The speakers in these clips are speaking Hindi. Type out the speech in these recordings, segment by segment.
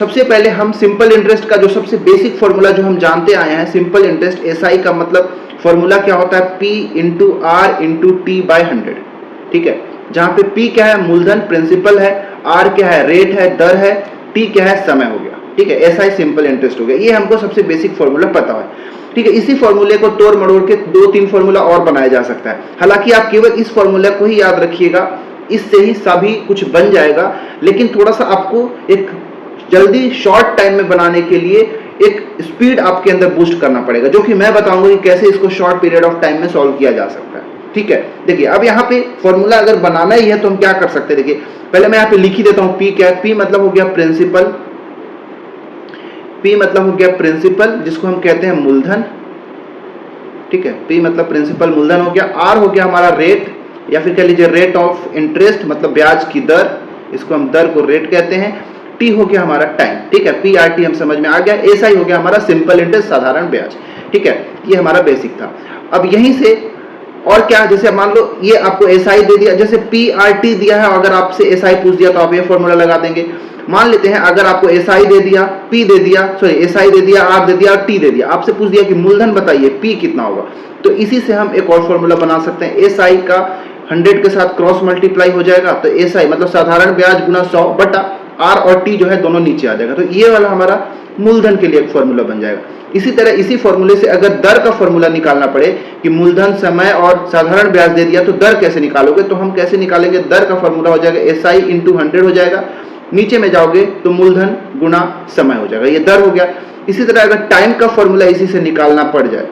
सबसे पहले हम सिंपल इंटरेस्ट का जो सबसे बेसिक फॉर्मूला जो हम जानते आए हैं, सिंपल इंटरेस्ट एसआई का मतलब फॉर्मूला क्या होता है, P into R into T by 100। ठीक है, जहां पे P क्या है, मूलधन प्रिंसिपल है, R क्या है, रेट है, दर है, T क्या है, समय हो गया। ठीक है, एसआई सिंपल इंटरेस्ट हो गया। ये हमको सबसे बेसिक फॉर्मूला पता है। ठीक है, इसी फॉर्मूले को तोड़ मड़ोड़ के 2-3 फॉर्मूला और बनाया जा सकता है। हालांकि आप केवल इस फॉर्मूला को ही याद रखिएगा, इससे ही सभी कुछ बन जाएगा। लेकिन थोड़ा सा आपको एक जल्दी शॉर्ट टाइम में बनाने के लिए एक स्पीड आपके अंदर बूस्ट करना पड़ेगा, जो कि मैं बताऊंगा कि कैसे इसको शॉर्ट पीरियड ऑफ टाइम में सॉल्व किया जा सकता है। ठीक है, देखिए अब यहाँ पे फॉर्मूला अगर बनाना ही है तो हम क्या कर सकते हैं, देखिए पहले मैं यहाँ पे लिख ही देता हूँ। P क्या है, P मतलब हो गया प्रिंसिपल, P मतलब हो गया प्रिंसिपल जिसको हम कहते हैं मूलधन। ठीक है, P मतलब प्रिंसिपल मूलधन हो गया। R हो गया हमारा रेट, या फिर कह लीजिए रेट ऑफ इंटरेस्ट मतलब ब्याज की दर, इसको हम दर को रेट कहते हैं। T हो गया हमारा टाइम। ठीक है, PRT हम समझ में आ गया। SI हो गया हमारा सिंपल इंटरेस्ट, साधारण ब्याज। ठीक है, ये हमारा बेसिक था। अब यहीं से और क्या, जैसे मान लो ये आपको SI दे दिया, जैसे PRT दिया है, अगर आपसे SI पूछ दिया तो आप ये फॉर्मूला लगा देंगे। मान लेते हैं अगर आपको SI दे दिया, P दे दिया, सॉरी SI दे दिया, R दे दिया और T दे दिया, आपसे पूछ दिया कि मूलधन बताइए P कितना होगा, तो इसी से हम एक और फॉर्मूला बना सकते हैं। SI का 100 के साथ क्रॉस मल्टीप्लाई हो जाएगा, तो SI मतलब साधारण ब्याज गुना 100 बटा R और T जो है दोनों नीचे आ जाएगा, तो ये वाला हमारा मूलधन के लिए एक फॉर्मूला बन जाएगा। इसी तरह इसी फॉर्मूले से अगर दर का फॉर्मूला निकालना पड़े कि मूलधन, समय और साधारण ब्याज दे दिया तो दर कैसे निकालोगे, तो हम कैसे निकालेंगे, दर का फॉर्मूला हो जाएगा SI इंटू 100 हो जाएगा, नीचे में जाओगे तो मूलधन गुना समय हो जाएगा, ये दर हो गया। इसी तरह अगर टाइम का फॉर्मूला इसी से निकालना पड़ जाए,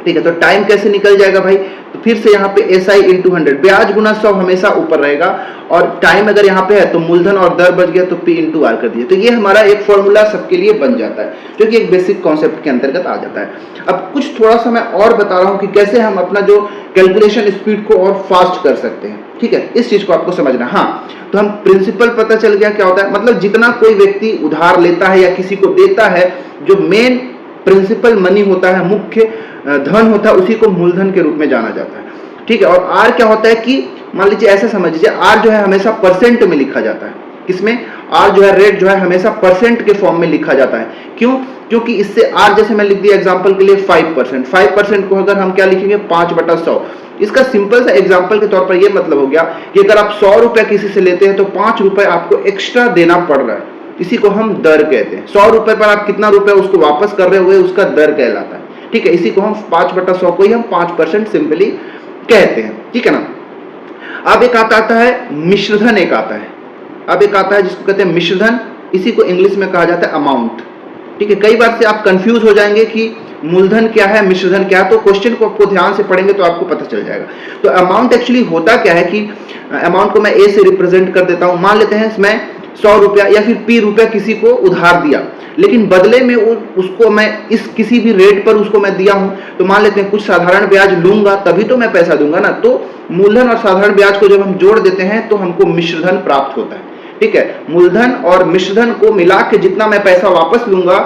ठीक है, तो टाइम कैसे निकल जाएगा भाई, तो फिर से यहाँ पे SI इंटू 100, ब्याज गुना 100 हमेशा ऊपर रहेगा, और टाइम अगर यहाँ पे है तो मूलधन और दर बच गया तो P इंटू आर कर दिया। तो ये हमारा एक फॉर्मूला सबके लिए बन जाता है, जो कि एक बेसिक कॉन्सेप्ट के अंतर्गत आ जाता है। अब कुछ थोड़ा सा मैं और बता रहा हूँ कि कैसे हम अपना जो कैलकुलेशन स्पीड को और फास्ट कर सकते हैं। ठीक है, इस चीज को आपको समझना। हाँ, तो हम प्रिंसिपल पता चल गया क्या होता है, मतलब जितना कोई व्यक्ति उधार लेता है या किसी को देता है, जो मेन प्रिंसिपल मनी होता है, मुख्य धन होता है, उसी को मूलधन के रूप में जाना जाता है। ठीक है, और आर क्या होता है कि मान लीजिए ऐसा समझ लीजिए, आर जो है हमेशा परसेंट में लिखा जाता है। किसमें, आर जो है रेट जो है हमेशा परसेंट के फॉर्म में लिखा जाता है। क्यों, क्योंकि इससे आर जैसे मैं लिख दिया एग्जांपल के लिए 5%, 5% को अगर हम क्या लिखेंगे 5/100। इसका सिंपल सा एग्जांपल के तौर पर यह मतलब हो गया कि अगर आप 100 रुपए किसी से लेते हैं तो 5 रुपए आपको एक्स्ट्रा देना पड़ रहा है, इसी को हम दर कहते हैं। 100 रुपए पर आप कितना रुपए उसको वापस कर रहे हुए उसका दर कहलाता है। ठीक है, इसी को हम 5/100 को ही हम 5% सिंपली कहते हैं। ठीक है ना। अब एक आता है मिश्रधन, एक आता है, अब एक आता है जिसको कहते हैं मिश्रधन, इसी को इंग्लिश में कहा जाता है अमाउंट। ठीक है, कई बार से आप कंफ्यूज हो जाएंगे कि मूलधन क्या है, मिश्रधन क्या है, तो क्वेश्चन को आपको ध्यान से पढ़ेंगे तो आपको पता चल जाएगा। तो अमाउंट एक्चुअली होता क्या है कि अमाउंट को मैं ए से रिप्रेजेंट कर देता हूं। मान लेते हैं मैं 100 रुपया या फिर P रुपया किसी को उधार दिया, लेकिन बदले में उसको मैं इस किसी भी रेट पर उसको मैं दिया हूं, तो मान लेते हैं कुछ साधारण ब्याज लूंगा तभी तो मैं पैसा दूंगा ना। तो मूलधन और साधारण ब्याज को जब हम जोड़ देते हैं तो हमको मिश्रधन प्राप्त होता है। ठीक है, मूलधन और मिश्रधन को मिला के जितना मैं पैसा वापस लूंगा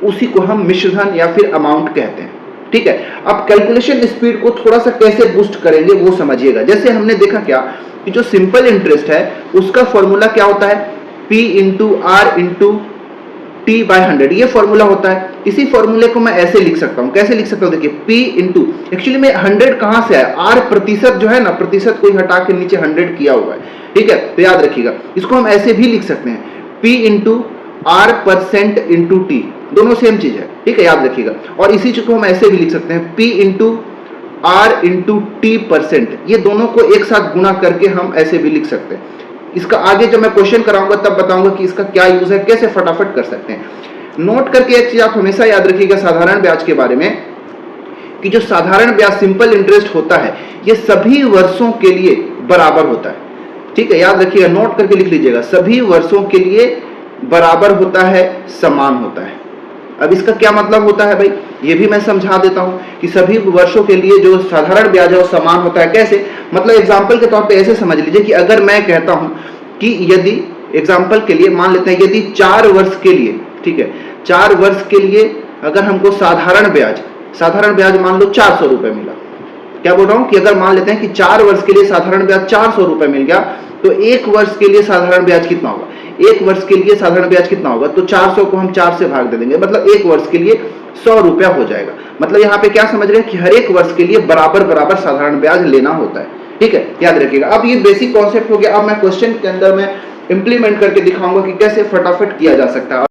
उसी को हम मिश्रधन या फिर अमाउंट कहते हैं। ठीक है, अब कैलकुलेशन स्पीड को थोड़ा सा कैसे बूस्ट करेंगे वो समझिएगा। जैसे हमने देखा क्या कि जो सिंपल इंटरेस्ट है उसका फॉर्मूला क्या होता है, P into R into T by 100, ये फॉर्मूला होता है। इसी फॉर्मूले को मैं ऐसे लिख सकता हूं, कैसे लिख सकता हूं, देखिए P इंटू, एक्चुअली में 100 कहां से है, R प्रतिशत जो है ना, प्रतिशत को हटा के नीचे 100 किया हुआ है। ठीक है, तो याद रखिएगा, इसको हम ऐसे भी लिख सकते हैं, P into are percent into T, दोनों सेम चीज है। ठीक है, याद रखिएगा। और इसी चीज को हम ऐसे भी लिख सकते हैं, P into R into T percent, ये दोनों को एक साथ गुणा करके हम ऐसे भी लिख सकते हैं। इसका आगे जब मैं क्वेश्चन कराऊंगा तब बताऊंगा कि इसका क्या यूज है, कैसे फटाफट कर सकते हैं। नोट करके एक चीज आप हमेशा याद रखिएगा साधारण ब्याज के बारे में, कि जो साधारण ब्याज सिंपल इंटरेस्ट होता है ये सभी वर्षों के लिए बराबर होता है। ठीक है, याद रखिएगा, नोट करके लिख लीजिएगा, सभी वर्षों के लिए बराबर होता है, समान होता है। अब इसका क्या मतलब होता है भाई, ये भी मैं समझा देता हूं कि सभी वर्षों के लिए जो साधारण ब्याज है वो समान होता है। कैसे, मतलब एग्जांपल के तौर पे ऐसे समझ लीजिए कि अगर मैं कहता हूं कि यदि एग्जांपल के लिए मान लेते हैं यदि 4 वर्ष के लिए, ठीक है, 4 वर्ष के लिए अगर हमको साधारण ब्याज मान लो 400 रुपए मिला, क्या बोल रहा हूं कि अगर मान लेते हैं कि 4 वर्ष के लिए साधारण ब्याज 400 रुपए मिल गया, तो 1 वर्ष के लिए साधारण ब्याज कितना होगा, एक वर्ष के लिए साधारण ब्याज कितना होगा, तो 400 को हम 4 से भाग दे देंगे, मतलब एक वर्ष के लिए 100 रुपया हो जाएगा। मतलब यहाँ पे क्या समझ रहे हैं कि हर एक वर्ष के लिए बराबर बराबर साधारण ब्याज लेना होता है, ठीक है, याद रखिएगा। अब ये बेसिक कॉन्सेप्ट हो गया। अब मैं क्वेश्चन के अंदर में इंप्लीमेंट करके दिखाऊंगा कि कैसे फटाफट किया जा सकता है।